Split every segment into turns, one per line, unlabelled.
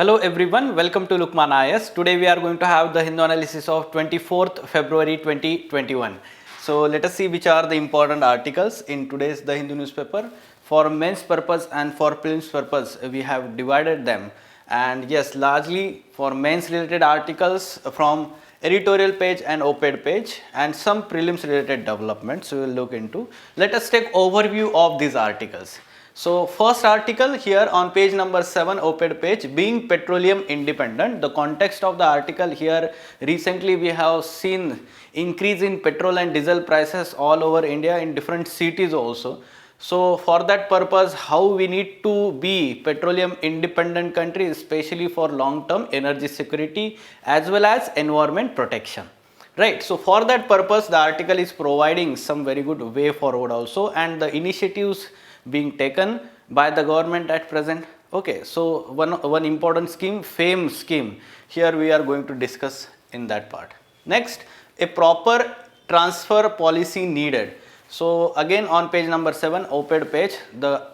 Hello everyone, welcome to LUKMAAN IAS. Today we are going to have the Hindu analysis of 24th February 2021. So let us see which are the important articles in today's The Hindu newspaper. For mains purpose and for prelims purpose, we have divided them. And yes, largely for mains related articles from editorial page and op-ed page and some prelims related developments we will look into. Let us take overview of these articles. So first article here on page number 7 op-ed page, being petroleum independent. The context of the article here, recently we have seen increase in petrol and diesel prices all over India in different cities also. So for that purpose, how we need to be petroleum independent country, especially for long term energy security as well as environment protection. Right. So for that purpose, the article is providing some very good way forward also, and the initiatives being taken by the government at present. Okay, so one important scheme, FAME scheme, here we are going to discuss in that part. Next, a proper transfer policy needed. So again on page number 7 op-ed page, the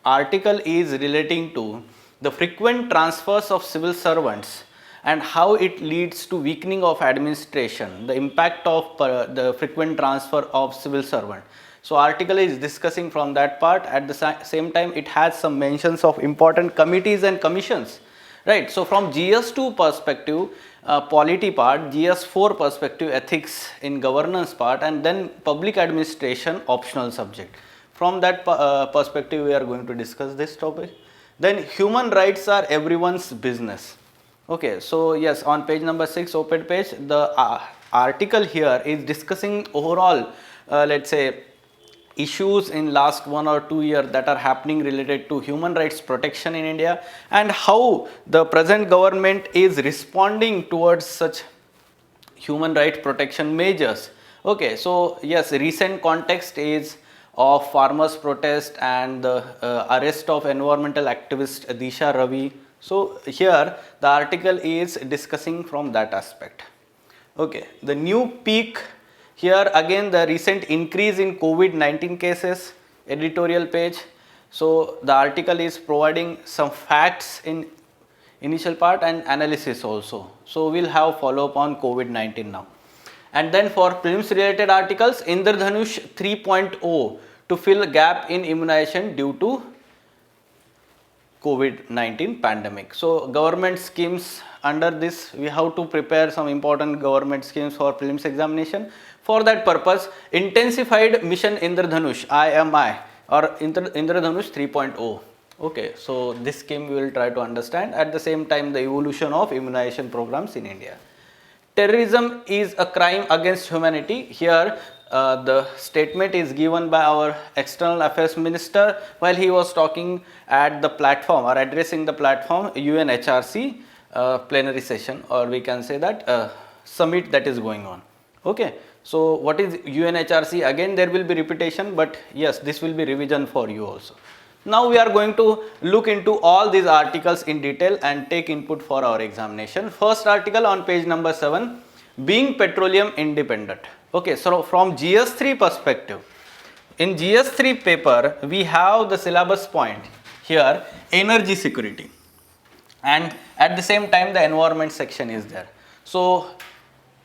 article is relating to the frequent transfers of civil servants and how it leads to weakening of administration, the impact of the frequent transfer of civil servant. So article is discussing from that part. At the same time, it has some mentions of important committees and commissions, right? So from GS2 perspective, polity part, GS4 perspective, ethics in governance part, and then public administration optional subject. From that perspective, we are going to discuss this topic. Then human rights are everyone's business. Okay, so yes, on page number 6 op-ed page, the article here is discussing overall, let's say, issues in last 1 or 2 years that are happening related to human rights protection in India and how the present government is responding towards such human rights protection measures. Okay, so yes, recent context is of farmers protest and the arrest of environmental activist Disha Ravi. So here the article is discussing from that aspect. Okay, the new peak. Here again the recent increase in COVID-19 cases, editorial page. So the article is providing some facts in initial part and analysis also. So we'll have follow up on COVID-19 now. And then for prelims related articles, Indradhanush 3.0 to fill gap in immunization due to COVID-19 pandemic. So government schemes under this, we have to prepare some important government schemes for prelims examination. For that purpose, intensified mission Indradhanush IMI or Indradhanush 3.0. Okay, so this scheme we will try to understand. At the same time, the evolution of immunization programs in India. Terrorism is a crime against humanity. Here the statement is given by our external affairs minister while he was talking at the platform or addressing the platform UNHRC plenary session, or we can say that summit that is going on. Okay, so what is UNHRC? Again there will be repetition, but yes, this will be revision for you also. Now we are going to look into all these articles in detail and take input for our examination. First article on page number 7, being petroleum independent. Okay, so from GS3 perspective, in GS3 paper we have the syllabus point here, energy security, and at the same time the environment section is there. So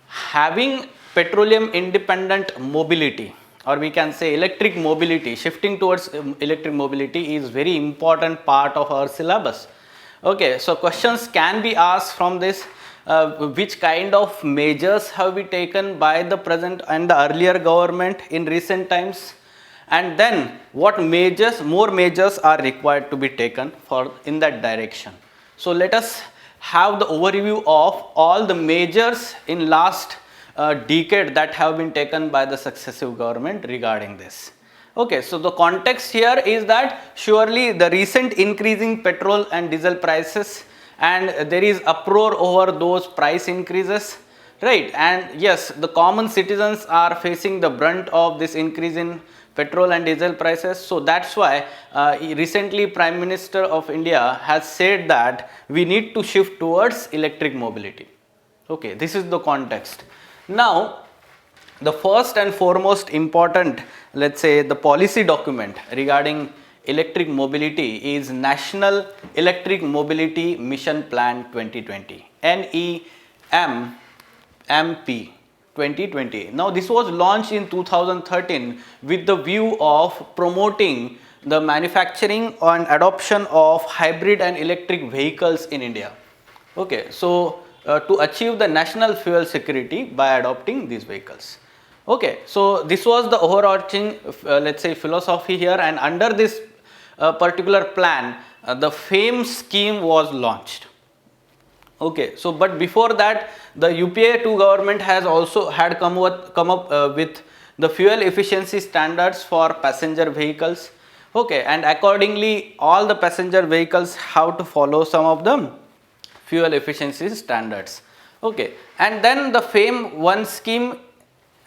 having petroleum independent mobility, or we can say electric mobility, shifting towards electric mobility is very important part of our syllabus. Okay, so questions can be asked from this. Which kind of measures have been taken by the present and the earlier government in recent times, and then what measures, more measures are required to be taken for in that direction. So let us have the overview of all the measures in last decade that have been taken by the successive government regarding this. Okay, so the context here is that surely the recent increasing petrol and diesel prices, and there is uproar over those price increases, right? And yes, the common citizens are facing the brunt of this increase in petrol and diesel prices. So that's why recently Prime Minister of India has said that we need to shift towards electric mobility. Okay, this is the context. Now the first and foremost important, let's say, the policy document regarding electric mobility is National Electric Mobility Mission Plan 2020, NEMP 2020. Now this was launched in 2013 with the view of promoting the manufacturing and adoption of hybrid and electric vehicles in India. Okay, so to achieve the national fuel security by adopting these vehicles. Okay, so this was the overarching let's say philosophy here, and under this particular plan the FAME scheme was launched. Okay, so but before that the UPA 2 government has also had come up with the fuel efficiency standards for passenger vehicles. Okay, and accordingly all the passenger vehicles have to follow some of the fuel efficiency standards. Okay, and then the FAME 1 scheme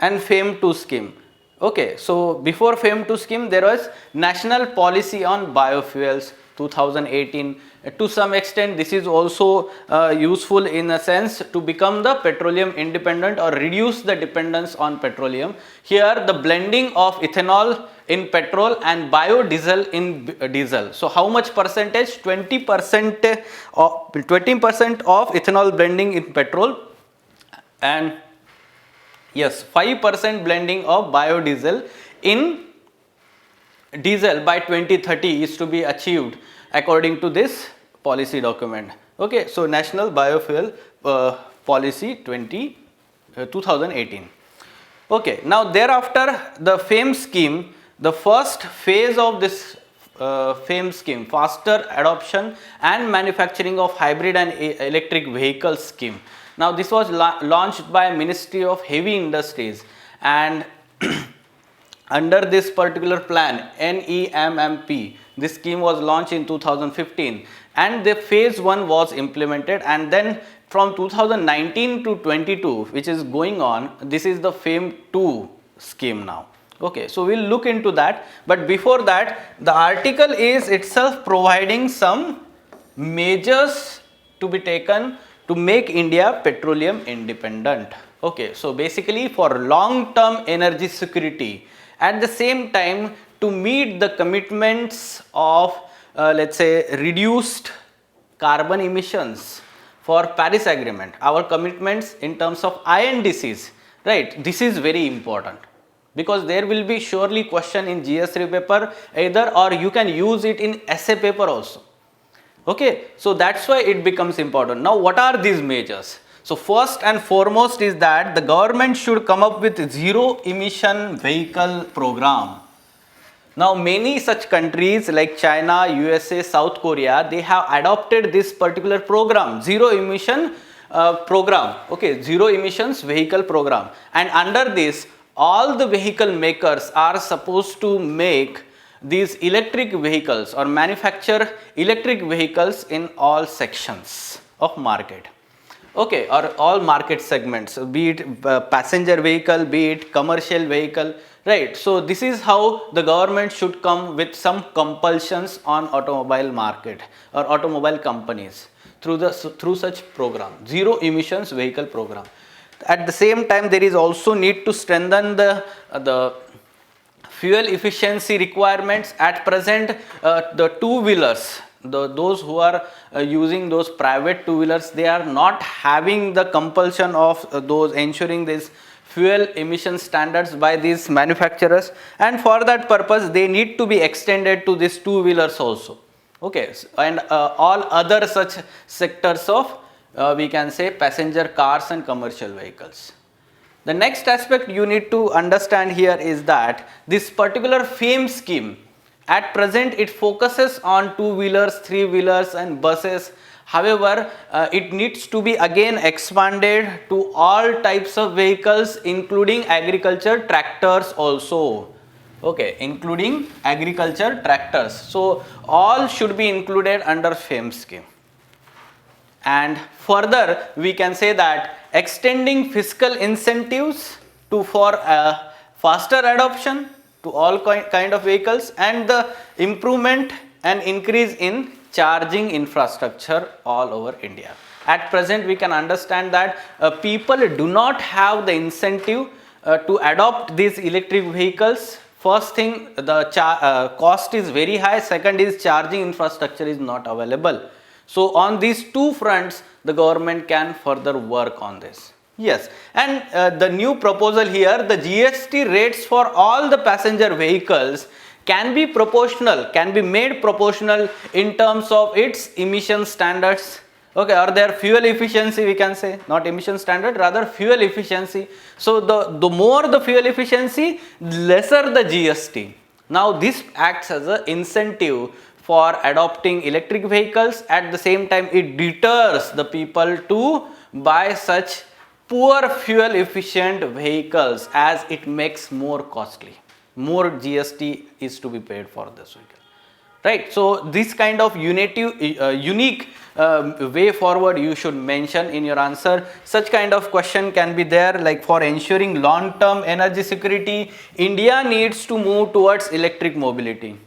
and FAME 2 scheme. Okay, so before FAME 2 scheme there was National Policy on Biofuels 2018. To some extent this is also useful in a sense to become the petroleum independent or reduce the dependence on petroleum. Here the blending of ethanol in petrol and biodiesel in diesel. So how much percentage? 20% of ethanol blending in petrol, and yes, 5% blending of biodiesel in diesel by 2030 is to be achieved according to this policy document. Okay, so National Biofuel Policy 2018. Okay, now thereafter the FAME scheme, the first phase of this FAME scheme, faster adoption and manufacturing of hybrid and electric vehicle scheme. Now this was launched by Ministry of Heavy Industries, and under this particular plan NEMP, this scheme was launched in 2015 and the phase 1 was implemented, and then from 2019 to 22 which is going on, this is the FAME 2 scheme now. Okay, so we'll look into that, but before that the article is itself providing some measures to be taken to make India petroleum independent. Okay, so basically for long term energy security, at the same time to meet the commitments of let's say reduced carbon emissions for Paris Agreement, our commitments in terms of INDCs, right? This is very important because there will be surely question in GS3 paper either, or you can use it in essay paper also. Okay, so that's why it becomes important. Now what are these measures? So first and foremost is that the government should come up with zero emission vehicle program. Now many such countries like China, USA, South Korea, they have adopted this particular program, zero emission program. Okay, zero emissions vehicle program, and under this all the vehicle makers are supposed to make these electric vehicles or manufacture electric vehicles in all sections of market. Okay, or all market segments, be it passenger vehicle, be it commercial vehicle, right? So this is how the government should come with some compulsions on automobile market or automobile companies through such program, zero emissions vehicle program. At the same time there is also need to strengthen the fuel efficiency requirements. At present the two-wheelers, those who are using those private two-wheelers, they are not having the compulsion of those ensuring this fuel emission standards by these manufacturers, and for that purpose they need to be extended to these two-wheelers also. Okay, and all other such sectors of we can say passenger cars and commercial vehicles. The next aspect you need to understand here is that this particular FAME scheme, at present it focuses on two-wheelers, three-wheelers and buses. However, it needs to be again expanded to all types of vehicles including agriculture tractors also. Okay, including agriculture tractors. So all should be included under FAME scheme. And further we can say that extending fiscal incentives for faster adoption to all kind of vehicles, and the improvement and increase in charging infrastructure all over India. At present we can understand that people do not have the incentive to adopt these electric vehicles First thing, the cost is very high. Second is charging infrastructure is not available. So on these two fronts, the government can further work on this. Yes, and the new proposal here, the GST rates for all the passenger vehicles can be proportional, can be made proportional in terms of its emission standards. Okay, or their fuel efficiency, we can say, not emission standard, rather fuel efficiency. So the more the fuel efficiency, lesser the GST. Now this acts as an incentive for adopting electric vehicles. At the same time, it deters the people to buy such poor fuel efficient vehicles, as it makes more costly. More GST is to be paid for this vehicle. Right, so this kind of unique way forward you should mention in your answer. Such kind of question can be there, like for ensuring long-term energy security, India needs to move towards electric mobility.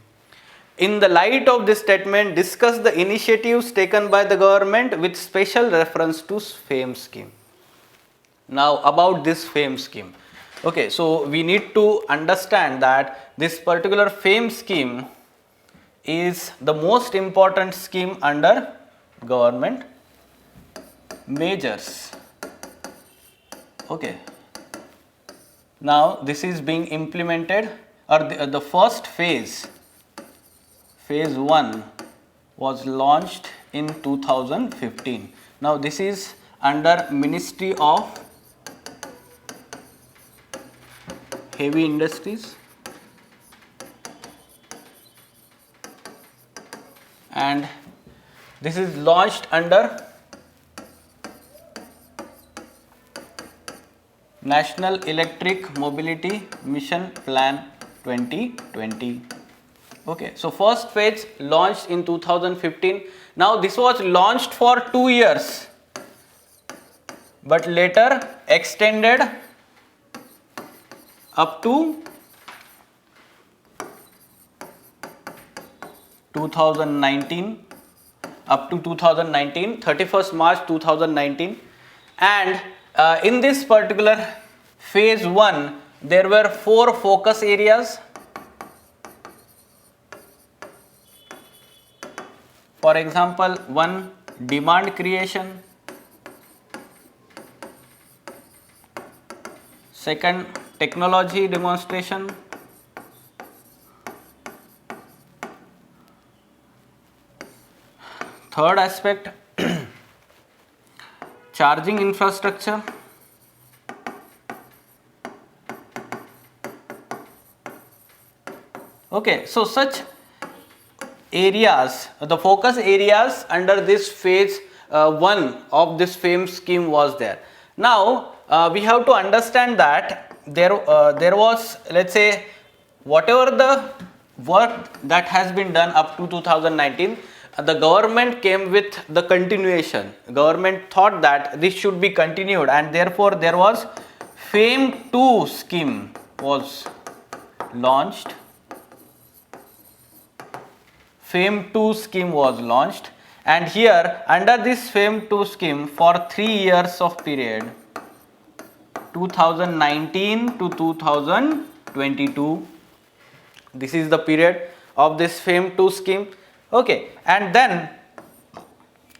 In the light of this statement, discuss the initiatives taken by the government with special reference to FAME scheme. Now about this FAME scheme. Okay, so we need to understand that this particular FAME scheme is the most important scheme under government measures. Okay, now this is being implemented, or the first phase 1 was launched in 2015. Now this is under Ministry of Heavy Industries, and this is launched under National Electric Mobility Mission Plan 2020. Okay, so first phase launched in 2015. Now this was launched for 2 years, but later extended up to 2019, 31st March 2019, and in this particular phase 1 there were 4 focus areas. For example, 1, demand creation, 2nd, technology demonstration, 3rd aspect, charging infrastructure, okay, so such areas, the focus areas under this phase 1 of this FAME scheme was there. Now we have to understand that there was, let's say, whatever the work that has been done up to 2019, the government came with the continuation. Government thought that this should be continued, and therefore there was FAME 2 scheme was launched. FAME 2 scheme was launched, and here under this FAME 2 scheme for 3 years of period, 2019 to 2022, this is the period of this FAME 2 scheme. Okay, and then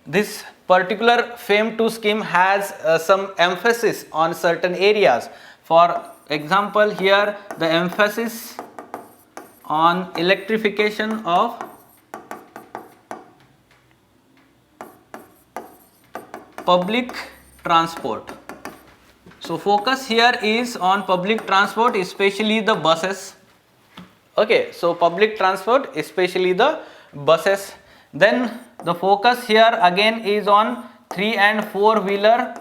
this particular FAME 2 scheme has some emphasis on certain areas. For example, here the emphasis on electrification of public transport. So focus here is on public transport, especially the buses. Okay, so public transport, especially the buses. Then the focus here again is on 3 and 4 wheeler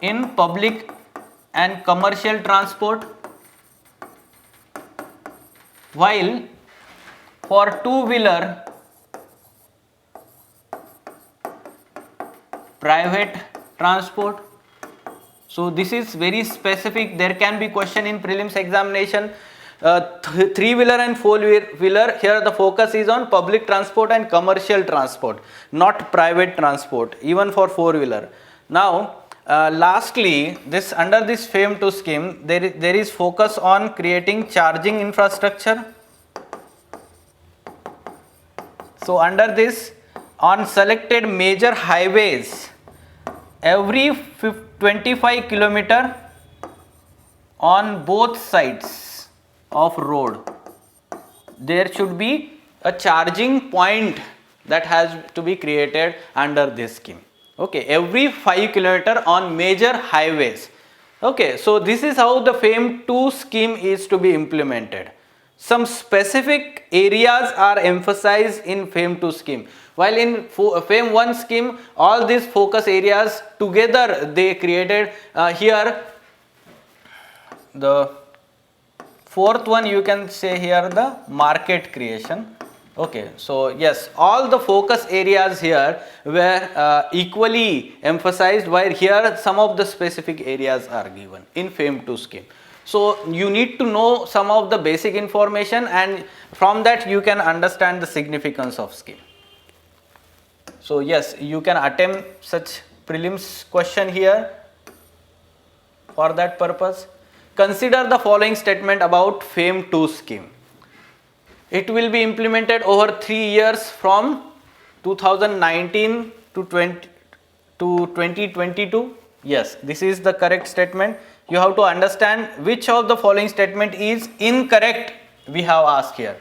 in public and commercial transport, while for 2 wheeler private transport. So this is very specific. There can be question in prelims examination. 3 wheeler and 4 wheeler, here the focus is on public transport and commercial transport, not private transport, even for 4 wheeler. Now Lastly, this under this FAME 2 scheme, there is focus on creating charging infrastructure. So under this, on selected major highways, every 25 kilometer on both sides of road, there should be a charging point that has to be created under this scheme. Okay, every 5 kilometer on major highways. Okay, so this is how the FAME 2 scheme is to be implemented. Some specific areas are emphasized in FAME 2 scheme, while in FAME 1 scheme all these focus areas together they created. Here the fourth one, you can say here the market creation. Okay, so yes, all the focus areas here were equally emphasized, while here some of the specific areas are given in FAME 2 scheme. So you need to know some of the basic information, and from that you can understand the significance of scheme. So yes, you can attempt such prelims question here for that purpose. Consider the following statement about FAME 2 scheme. It will be implemented over 3 years from 2019 to 2022. Yes, this is the correct statement. You have to understand which of the following statement is incorrect, we have asked here.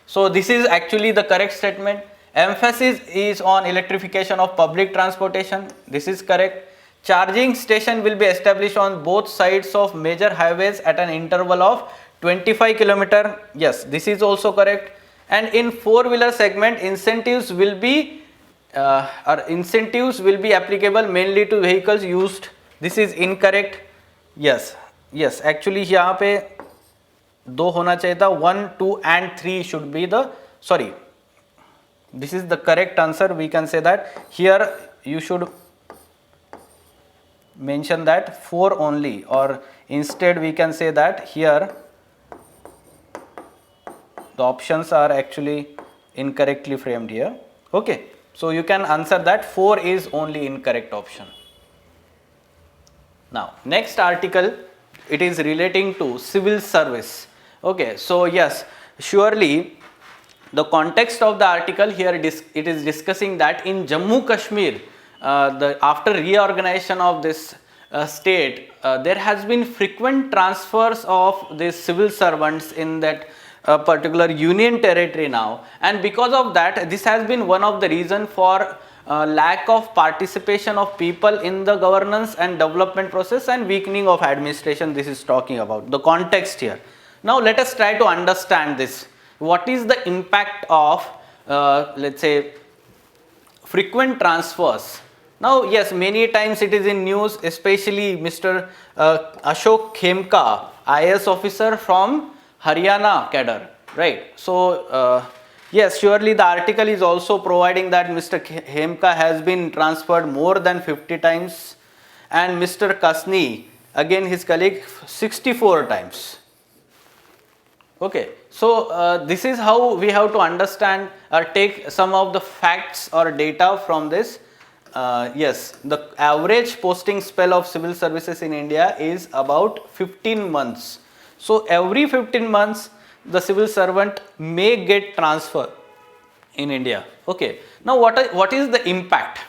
So this is actually the correct statement. Emphasis is on electrification of public transportation. This is correct. Charging station will be established on both sides of major highways at an interval of 25 kilometer. Yes, this is also correct. And in four-wheeler segment, incentives will be applicable mainly to vehicles used. This is incorrect. Yes, yes, actually यहाँ पे दो होना चाहिए था, 1, 2 and 3 should be the, sorry, this is the correct answer. We can say that here you should mention that 4 only, or instead we can say that here the options are actually incorrectly framed here. Okay, so you can answer that 4 is only incorrect option. Now next article, it is relating to civil service. Okay, so yes, surely the context of the article here, it is discussing that in Jammu Kashmir, after reorganization of this state, there has been frequent transfers of these civil servants in that particular union territory now, and because of that, this has been one of the reason for lack of participation of people in the governance and development process and weakening of administration. This is talking about the context here. Now let us try to understand this. What is the impact of let's say frequent transfers? Now yes, many times it is in news, especially Mr. Ashok Khemka, IAS officer from Haryana cadre, right? So yes, surely the article is also providing that Mr. Khemka has been transferred more than 50 times, and Mr. Kasni, again his colleague, 64 times. Okay, so this is how we have to understand or take some of the facts or data from this. Yes, the average posting spell of civil services in India is about 15 months. So every 15 months the civil servant may get transfer in India. Okay, now what is the impact?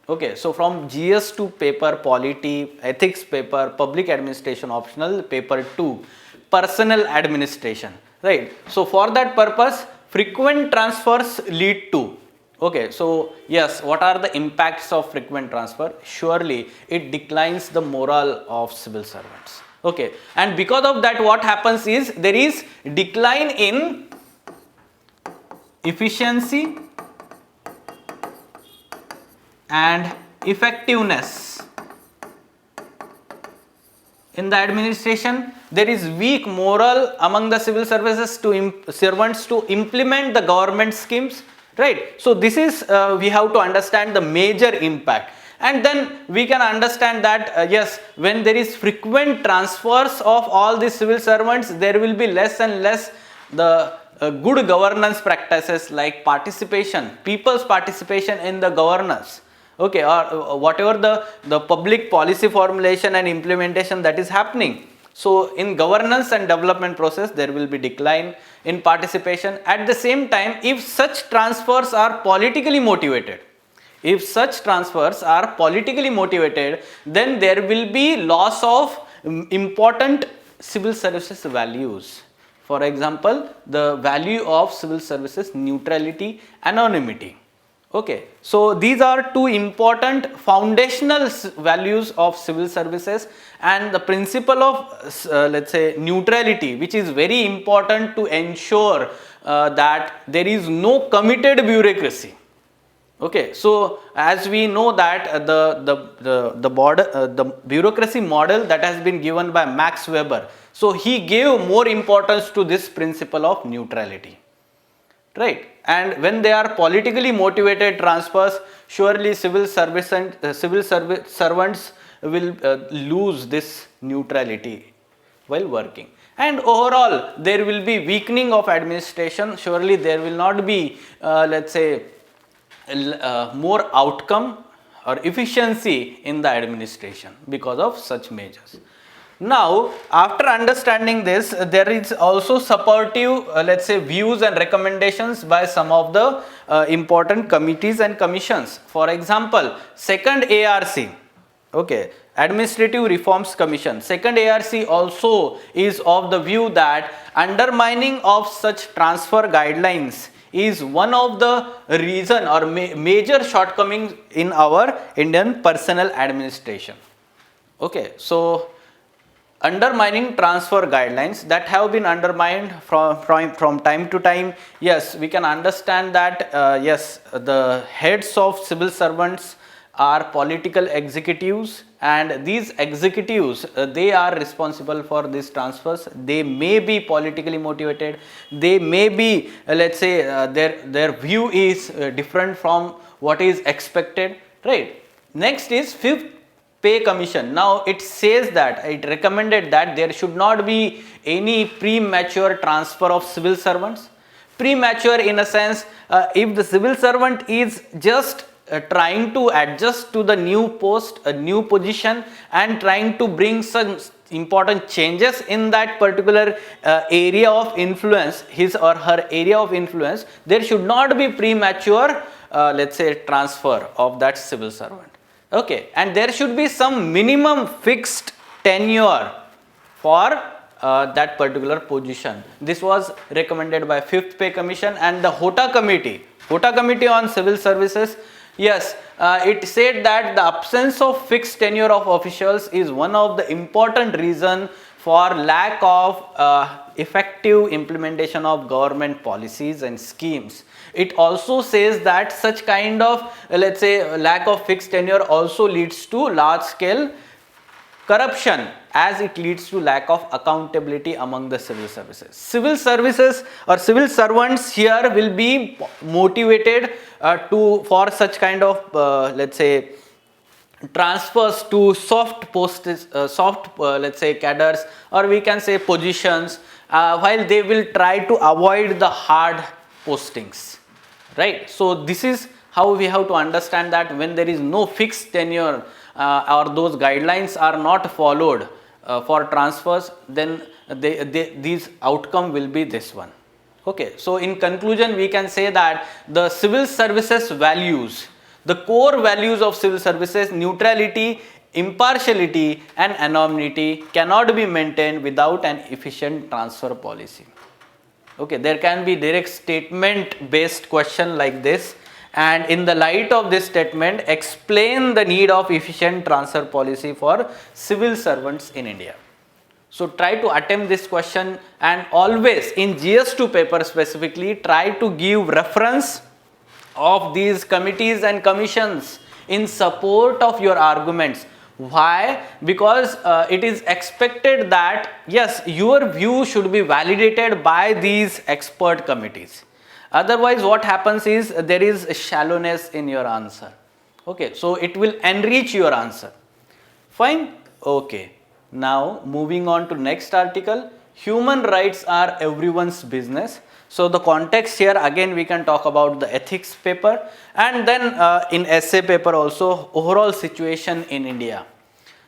Okay, so from GS to paper polity, ethics paper, public administration optional, paper 2, personal administration, right? So for that purpose, frequent transfers lead to, okay, so yes, what are the impacts of frequent transfer? Surely it declines the morale of civil servants. Okay, and because of that, what happens is there is decline in efficiency and effectiveness in the administration. There is weak morale among the civil services servants to implement the government schemes, right? So this is we have to understand the major impact. And then we can understand that yes, when there is frequent transfers of all these civil servants, there will be less and less the good governance practices like participation, people's participation in the governance. okay, or whatever the public policy formulation and implementation that is happening. So in governance and development process there will be decline in participation. At the same time, if such transfers are politically motivated, then there will be loss of important civil services values. For example, the value of civil services neutrality, anonymity. Okay, so these are two important foundational values of civil services, and the principle of let's say neutrality, which is very important to ensure that there is no committed bureaucracy. Okay, so as we know that the bureaucracy model that has been given by Max Weber, so he gave more importance to this principle of neutrality, right? And when they are politically motivated transfers, surely civil servants will lose this neutrality while working, and overall there will be weakening of administration. Surely there will not be let's say more outcome or efficiency in the administration because of such measures. Now, after understanding this, there is also supportive let's say views and recommendations by some of the important committees and commissions. For example, second ARC, okay, Administrative Reforms Commission, second ARC also is of the view that undermining of such transfer guidelines is one of the reason or major shortcomings in our Indian personnel administration. Okay, so undermining transfer guidelines that have been undermined from time to time. Yes, we can understand that yes, the heads of civil servants are political executives, and these executives they are responsible for these transfers. They may be politically motivated, they may be let's say their view is different from what is expected, right? Next is fifth Pay Commission. Now it says that it recommended that there should not be any premature transfer of civil servants. Premature in a sense, if the civil servant is just trying to adjust to the new post, a new position, and trying to bring some important changes in that particular area of influence, his or her area of influence, there should not be premature let's say transfer of that civil servant. Okay, and there should be some minimum fixed tenure for that particular position. This was recommended by fifth Pay Commission. And the Hota Committee on Civil Services, yes, it said that the absence of fixed tenure of officials is one of the important reason for lack of effective implementation of government policies and schemes. It also says that such kind of let's say lack of fixed tenure also leads to large scale corruption, as it leads to lack of accountability among the civil services. Civil services or civil servants here will be motivated for such kind of let's say transfers to soft posts, let's say cadres, or we can say positions, while they will try to avoid the hard postings, right? So this is how we have to understand that when there is no fixed tenure or those guidelines are not followed for transfers, then these outcome will be this one. Okay, so in conclusion we can say that the civil services values, the core values of civil services, neutrality, impartiality and anonymity, cannot be maintained without an efficient transfer policy. Okay, there can be direct statement based question like this, and in the light of this statement, explain the need of efficient transfer policy for civil servants in India. So try to attempt this question, and always in GS2 paper specifically try to give reference of these committees and commissions in support of your arguments. Why? Because it is expected that yes, your view should be validated by these expert committees. Otherwise what happens is there is a shallowness in your answer. Okay, so it will enrich your answer. Fine. Okay, now moving on to next article. Human rights are everyone's business. So the context here again we can talk about the ethics paper, and then in essay paper also overall situation in India.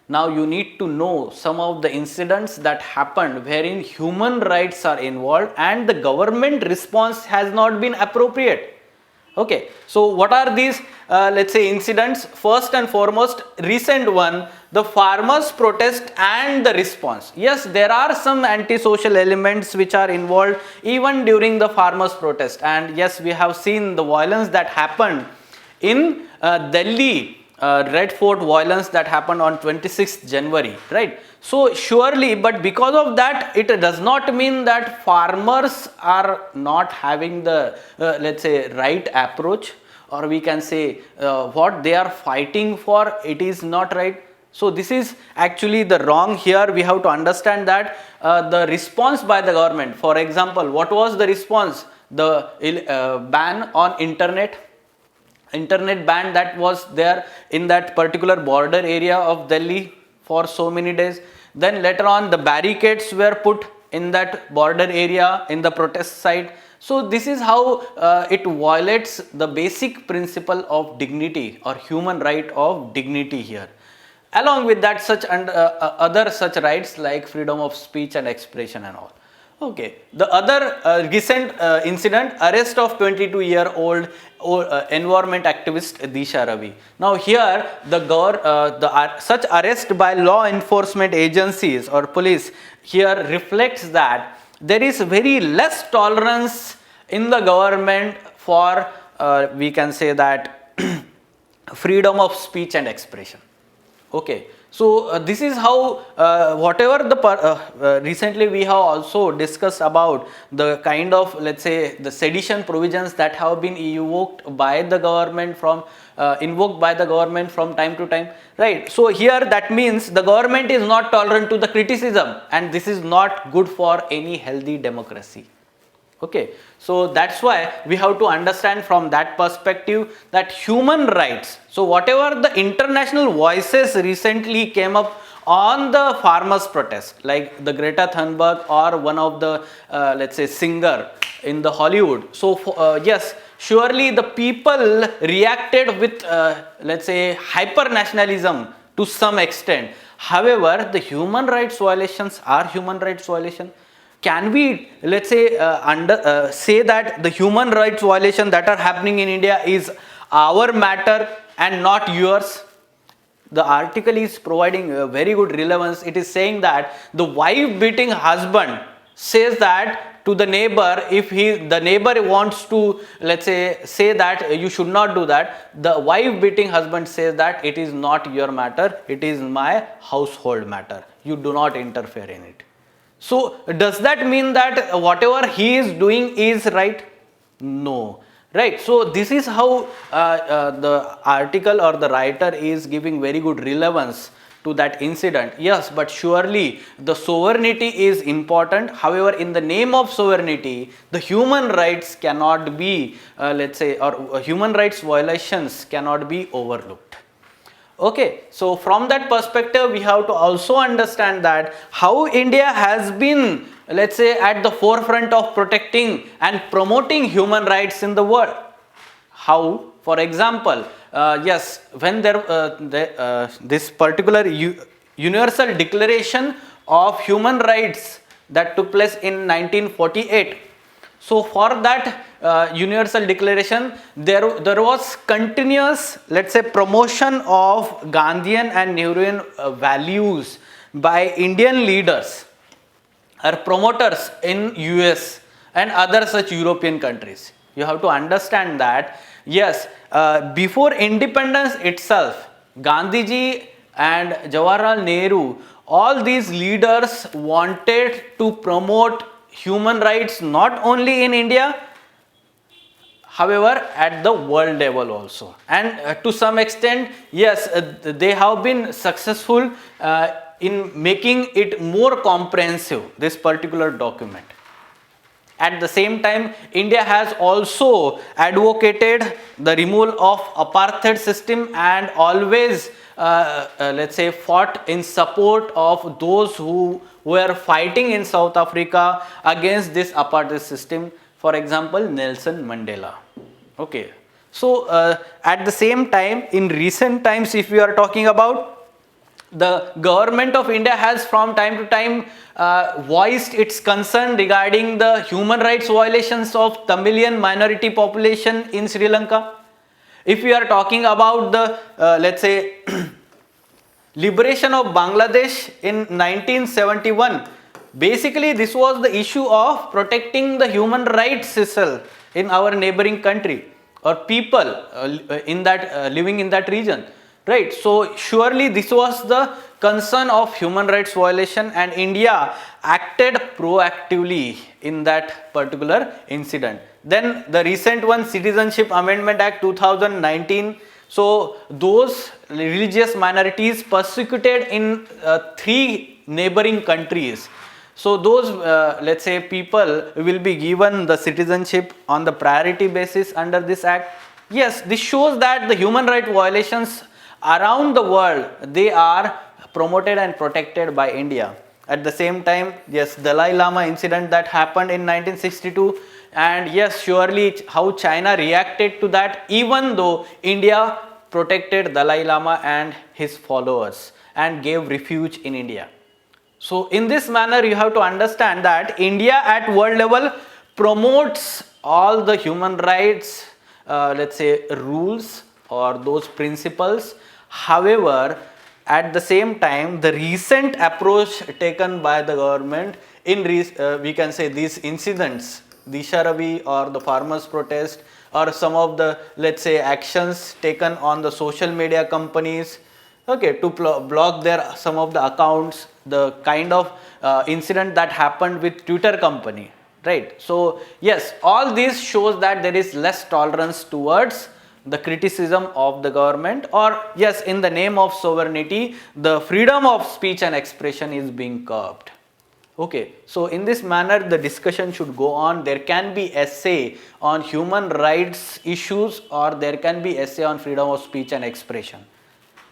Now you need to know some of the incidents that happened wherein human rights are involved and the government response has not been appropriate. Okay, so what are these let's say incidents? First and foremost, recent one, the farmers protest and the response. Yes, there are some antisocial elements which are involved even during the farmers protest, and yes, we have seen the violence that happened in Delhi, Red Fort violence that happened on 26th January, right? So surely, but because of that, it does not mean that farmers are not having the let's say right approach, or we can say what they are fighting for, it is not right. So this is actually the wrong here. We have to understand that the response by the government, for example, what was the response? The ban on internet ban that was there in that particular border area of Delhi for so many days. Then later on the barricades were put in that border area in the protest site. So this is how it violates the basic principle of dignity or human right of dignity here. Along with that, such and other such rights like freedom of speech and expression and all. Okay, the other recent incident, arrest of 22-year-old environment activist Disha Ravi. Now here the such arrest by law enforcement agencies or police here reflects that there is very less tolerance in the government for we can say that freedom of speech and expression. Okay, so this is how whatever the recently we have also discussed about the kind of, let's say, the sedition provisions that have been invoked by the government from time to time, right? So here that means the government is not tolerant to the criticism, and this is not good for any healthy democracy. Okay, so that's why we have to understand from that perspective that human rights. So whatever the international voices recently came up on the farmers protest, like the Greta Thunberg or one of the let's say singer in the Hollywood. So yes, surely the people reacted with let's say hyper nationalism to some extent. However, the human rights violations are human rights violation. Can we, let's say, say that the human rights violation that are happening in India is our matter and not yours? The article is providing a very good relevance. It is saying that the wife beating husband says that to the neighbor, if the neighbor wants to, let's say that you should not do that, the wife beating husband says that it is not your matter, it is my household matter. You do not interfere in it. So does that mean that whatever he is doing is right? No, right? So this is how the article or the writer is giving very good relevance to that incident. Yes, but surely the sovereignty is important. However, in the name of sovereignty, the human rights cannot be, let's say, or human rights violations cannot be overlooked. Okay, so from that perspective, we have to also understand that how India has been, let's say, at the forefront of protecting and promoting human rights in the world. How? For example, yes, when this particular Universal Declaration of Human Rights that took place in 1948. So for that Universal Declaration, there was continuous, let's say, promotion of Gandhian and Nehruvian values by Indian leaders or promoters in US and other such European countries. You have to understand that, yes, before independence itself, Gandhiji and Jawaharlal Nehru, all these leaders wanted to promote human rights not only in India, however at the world level also, and to some extent, yes, they have been successful in making it more comprehensive, this particular document. At the same time, India has also advocated the removal of apartheid system and always let's say fought in support of those who were fighting in South Africa against this apartheid system. For example, Nelson Mandela. Okay. So at the same time, in recent times, if we are talking about, the government of India has from time to time voiced its concern regarding the human rights violations of Tamilian minority population in Sri Lanka. If we are talking about the let's say liberation of Bangladesh in 1971, basically this was the issue of protecting the human rights itself in our neighboring country or people in that living in that region, right? So surely this was the concern of human rights violation, and India acted proactively in that particular incident. Then the recent one, Citizenship Amendment Act 2019. So those religious minorities persecuted in 3 neighboring countries. So those let's say people will be given the citizenship on the priority basis under this act. Yes, this shows that the human rights violations around the world, they are promoted and protected by India. At the same time, yes, Dalai Lama incident that happened in 1962, and yes, surely how China reacted to that, even though India protected Dalai Lama and his followers and gave refuge in India. So in this manner, you have to understand that India at world level promotes all the human rights let's say rules or those principles. However, at the same time, the recent approach taken by the government in we can say these incidents, the Sharavi or the farmers protest, or some of the, let's say, actions taken on the social media companies, okay, to block their some of the accounts, the kind of incident that happened with Twitter company, right? So yes, all this shows that there is less tolerance towards the criticism of the government, or yes, in the name of sovereignty, the freedom of speech and expression is being curbed. Okay, so in this manner the discussion should go on. There can be essay on human rights issues, or there can be essay on freedom of speech and expression,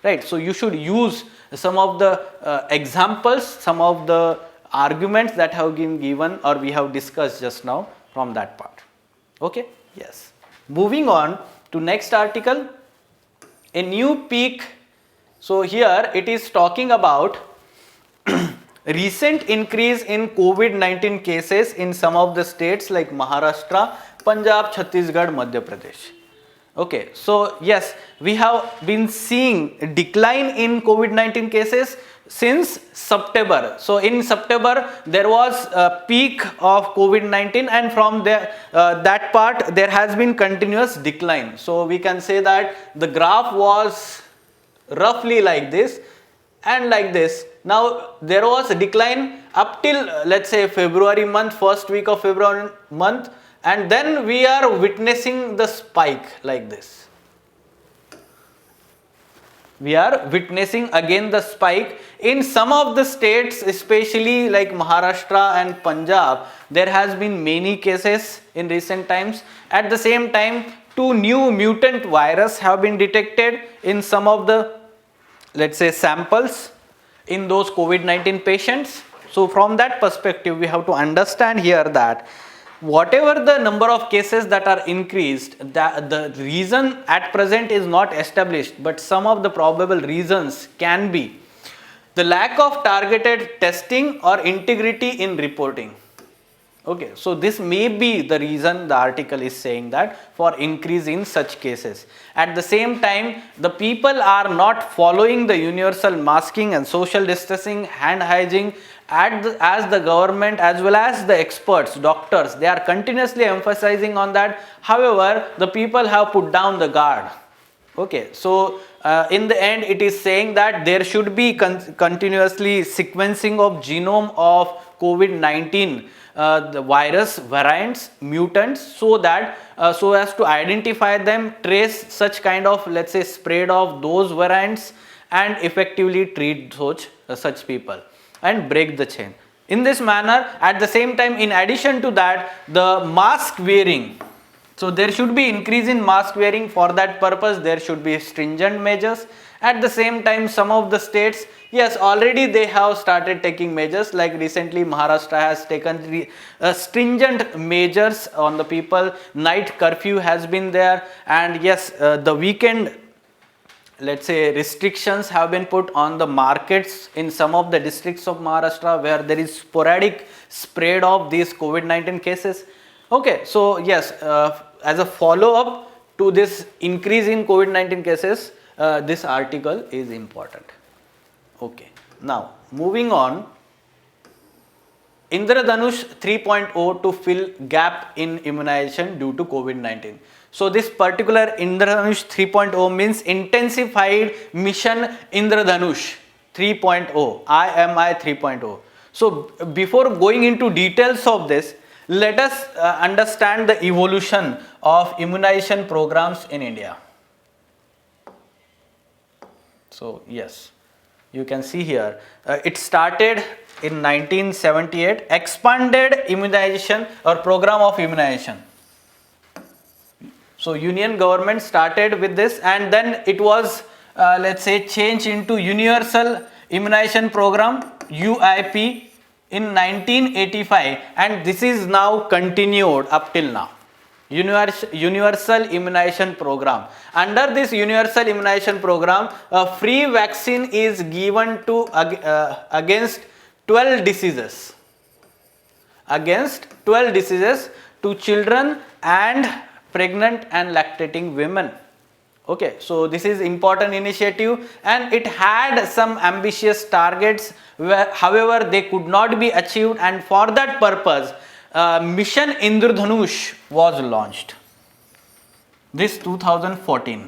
right? So you should use some of the examples, some of the arguments that have been given or we have discussed just now from that part. Okay, yes. Moving on to next article, a new peak. So here it is talking about recent increase in COVID-19 cases in some of the states like Maharashtra, Punjab, Chhattisgarh, Madhya Pradesh. Okay, so yes, we have been seeing a decline in COVID-19 cases since September. So in September there was a peak of COVID-19, and from there that part there has been continuous decline. So we can say that the graph was roughly like this and like this. Now there was a decline up till let's say February month, first week of February month, and then we are witnessing the spike like this. We are witnessing again the spike in some of the states, especially like Maharashtra and Punjab. There has been many cases in recent times. At the same time, 2 new mutant virus have been detected in some of the, let's say, samples in those COVID-19 patients. So from that perspective, we have to understand here that whatever the number of cases that are increased, the reason at present is not established, but some of the probable reasons can be the lack of targeted testing or integrity in reporting. Okay, so this may be the reason the article is saying that for increase in such cases. At the same time, the people are not following the universal masking and social distancing, hand hygiene, as the government as well as the experts, doctors, they are continuously emphasizing on that. However, the people have put down the guard. Okay, so in the end it is saying that there should be continuously sequencing of genome of COVID-19 the virus variants, mutants, so that so as to identify them, trace such kind of, let's say, spread of those variants, and effectively treat such people and break the chain. In this manner, at the same time, in addition to that, the mask wearing, So there should be increase in mask wearing. For that purpose, there should be stringent measures. At the same time, some of the states, yes, already they have started taking measures. Like recently, Maharashtra has taken stringent measures on the people. Night curfew has been there, and yes, the weekend, let's say, restrictions have been put on the markets in some of the districts of Maharashtra where there is sporadic spread of these COVID-19 cases. Okay, so yes, as a follow-up to this increase in COVID-19 cases, this article is important. Okay, now moving on, Indradhanush 3.0 to fill gap in immunization due to COVID-19. So this particular Indradhanush 3.0 means intensified mission Indradhanush 3.0, IMI 3.0. So before going into details of this, let us understand the evolution of immunization programs in India. So yes, you can see here, it started in 1978, expanded immunization or program of immunization. So union government started with this, and then it was let's say changed into Universal Immunization Program, UIP, in 1985, and this is now continued up till now. Universal Immunization Program. Under this Universal Immunization Program, a free vaccine is given to against 12 diseases. Against 12 diseases to children and pregnant and lactating women. Okay, so this is important initiative, and it had some ambitious targets, however they could not be achieved, and for that purpose Mission Indradhanush was launched this 2014.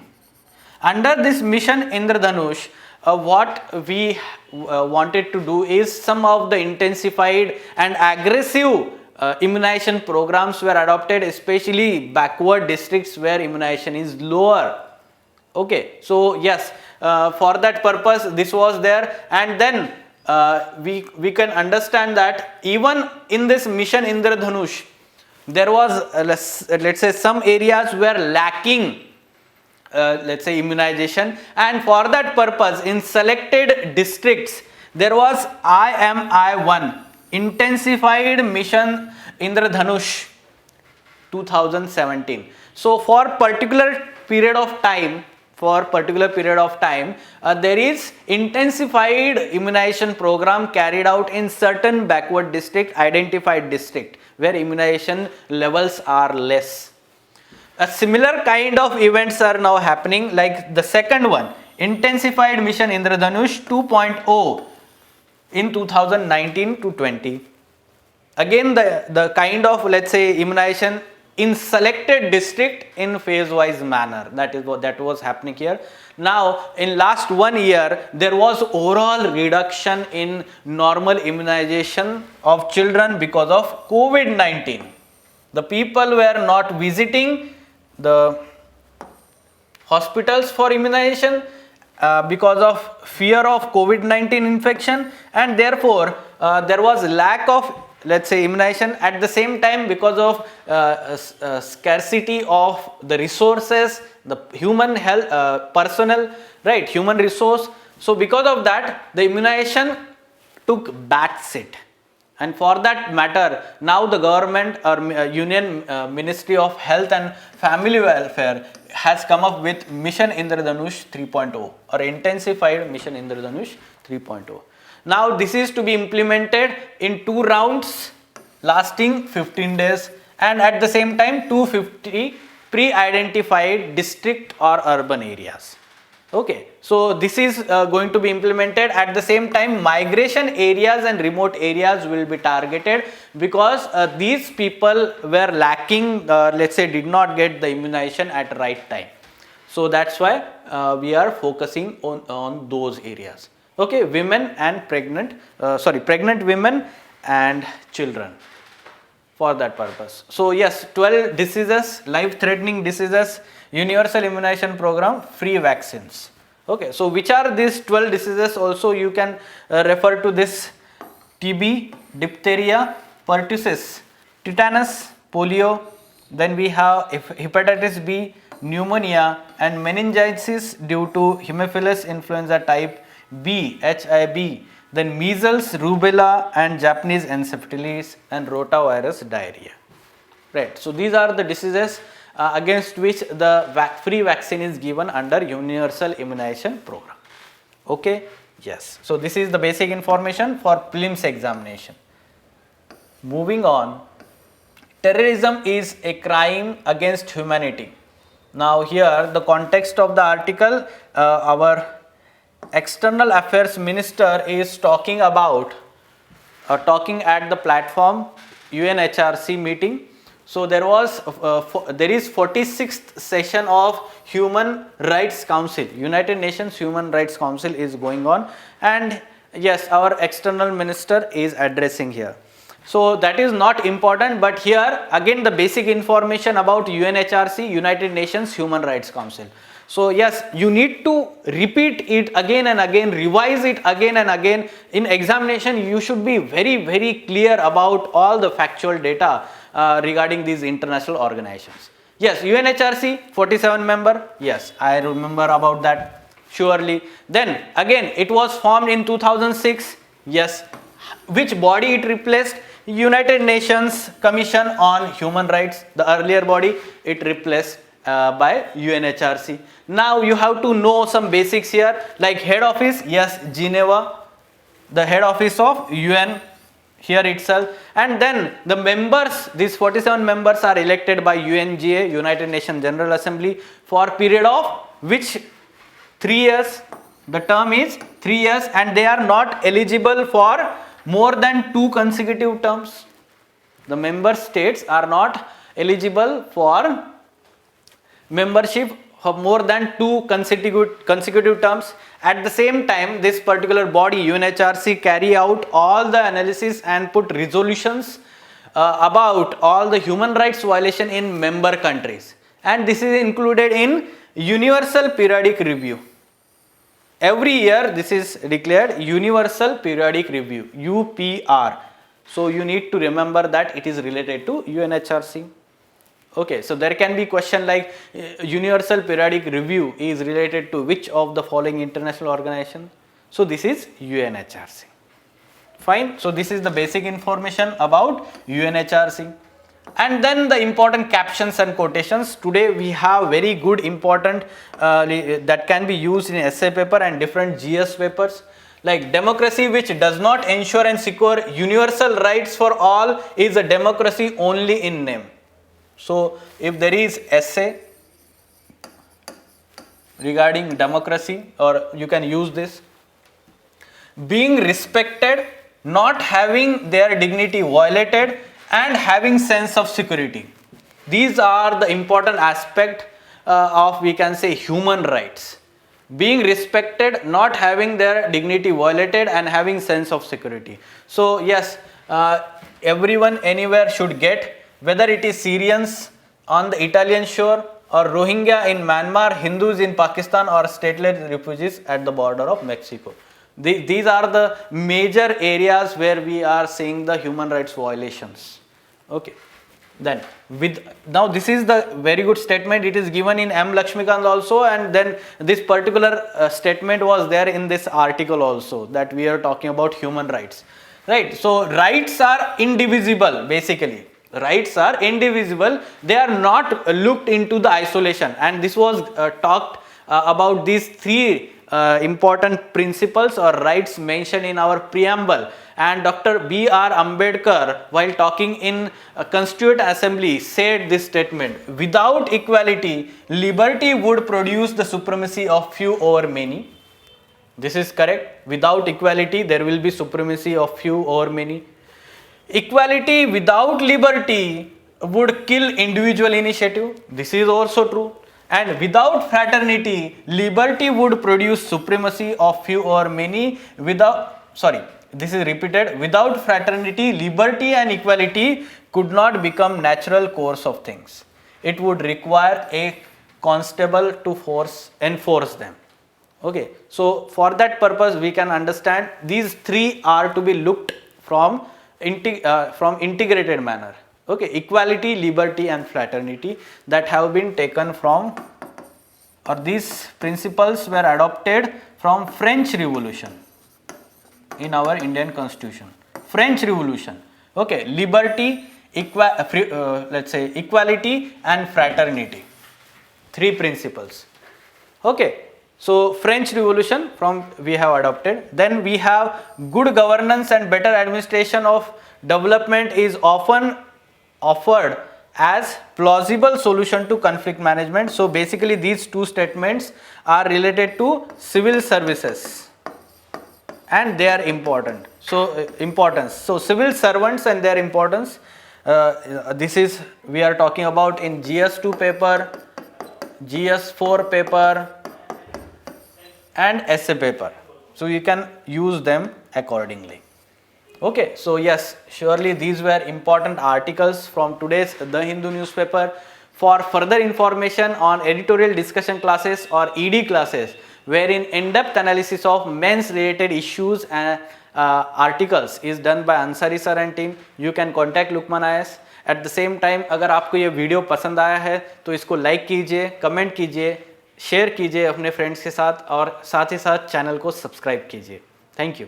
Under this Mission Indradhanush, what we wanted to do is some of the intensified and aggressive immunization programs were adopted, especially backward districts where immunization is lower. Okay, so yes, for that purpose this was there, and then we can understand that even in this Mission Indradhanush, there was let's say some areas were lacking let's say immunization, and for that purpose in selected districts there was IMI1, Intensified Mission Indradhanush 2017. So for particular period of time, there is intensified immunization program carried out in certain backward district, identified district where immunization levels are less. A similar kind of events are now happening, like the second one, Intensified Mission Indradhanush 2.0 in 2019 to 20. Again the kind of, let's say, immunization in selected district in phase wise manner, that is what that was happening here. Now in last 1 year there was overall reduction in normal immunization of children because of COVID-19. The people were not visiting the hospitals for immunization because of fear of COVID-19 infection, and therefore there was lack of, let's say, immunization. At the same time, because of scarcity of the resources, the human health personnel, right, human resource, so because of that the immunization took back seat. And for that matter, now the government or Union Ministry of Health and Family Welfare has come up with Mission Indradhanush 3.0 or Intensified Mission Indradhanush 3.0. Now this is to be implemented in 2 rounds lasting 15 days, and at the same time 250 pre-identified district or urban areas. Okay, so this is going to be implemented. At the same time, migration areas and remote areas will be targeted, because these people were lacking, let's say, did not get the immunization at right time. So that's why we are focusing on those areas. Okay, women and pregnant women and children, for that purpose. So yes, 12 diseases, life-threatening diseases, universal immunization program, free vaccines. Okay, so which are these 12 diseases? Also you can refer to this: TB, diphtheria, pertussis, tetanus, polio, Then we have hepatitis B, pneumonia, and meningitis due to Haemophilus influenza type B, HIB. Then measles, rubella, and Japanese encephalitis, and rotavirus diarrhea. Right. So these are the diseases against which the free vaccine is given under universal immunization program. Okay. Yes. So this is the basic information for prelims examination. Moving on. Terrorism is a crime against humanity. Now here the context of the article, our external affairs minister is talking about talking at the platform UNHRC meeting. So there is 46th session of Human Rights Council, United Nations Human Rights Council is going on, and yes, our external minister is addressing here. So that is not important, but here again the basic information about UNHRC, United Nations Human Rights Council. So yes, you need to repeat it again and again, revise it again and again. In examination, you should be very clear about all the factual data regarding these international organizations. Yes, UNHRC 47 member. Yes, I remember about that surely. Then again, it was formed in 2006. Yes, which body it replaced? United Nations Commission on Human Rights, the earlier body, it replaced by UNHRC. Now you have to know some basics here, like head office, yes, Geneva, the head office of UN here itself, and then the members, these 47 members are elected by UNGA, United Nations General Assembly, for period of which 3 years, the term is 3 years, and they are not eligible for more than 2 consecutive terms. The member states are not eligible for membership of more than 2 consecutive terms. At the same time, this particular body UNHRC carry out all the analysis and put resolutions about all the human rights violation in member countries, and this is included in Universal Periodic Review. Every year this is declared Universal Periodic Review, UPR. So you need to remember that it is related to UNHRC. Okay, so there can be question like Universal Periodic Review is related to which of the following international organization? So this is UNHRC. Fine. So this is the basic information about UNHRC. And then the important captions and quotations. Today we have very good important that can be used in essay paper and different GS papers. Like democracy which does not ensure and secure universal rights for all is a democracy only in name. So if there is essay regarding democracy, or you can use this: being respected, not having their dignity violated, and having sense of security. These are the important aspect of, we can say, human rights. Being respected, not having their dignity violated, and having sense of security. So yes, everyone anywhere should get, whether it is Syrians on the Italian shore, or Rohingya in Myanmar, Hindus in Pakistan, or stateless refugees at the border of Mexico. These are the major areas where we are seeing the human rights violations. Okay. Then now this is the very good statement. It is given in M. Laxmikant also, and then this particular statement was there in this article also, that we are talking about human rights. Right. So rights are indivisible basically. Rights are indivisible. They are not looked into the isolation, and this was talked about these 3 important principles or rights mentioned in our preamble, and Dr. B.R. Ambedkar, while talking in a Constituent Assembly, said this statement: without equality, liberty would produce the supremacy of few over many. This is correct. Without equality, there will be supremacy of few over many. Equality without liberty would kill individual initiative. This is also true. And without fraternity, liberty would produce supremacy of few or many. This is repeated. Without fraternity, liberty and equality could not become natural course of things. It would require a constable to enforce them. Okay. So for that purpose, we can understand these 3 are to be looked from integrated manner. Okay, equality, liberty and fraternity that have been taken from, or these principles were adopted from French Revolution in our Indian Constitution. French Revolution. Okay, liberty, let's say equality and fraternity. Three principles. Okay, so French Revolution from we have adopted. Then we have good governance and better administration of development is often offered as plausible solution to conflict management. So basically these two statements are related to civil services and their importance. So civil servants and their importance, this is we are talking about in GS2 paper, GS4 paper and essay paper. So you can use them accordingly. Okay, so yes, surely these were important articles from today's The Hindu newspaper. For further information on editorial discussion classes or ED classes, wherein in-depth analysis of men's related issues and articles is done by Ansari Sir and team, you can contact LUKMAAN IAS. At the same time, अगर आपको ये video पसंद आया है तो इसको like कीजिए, comment कीजिए, शेयर कीजिए अपने फ्रेंड्स के साथ और साथ ही साथ चैनल को सब्सक्राइब कीजिए. Thank you.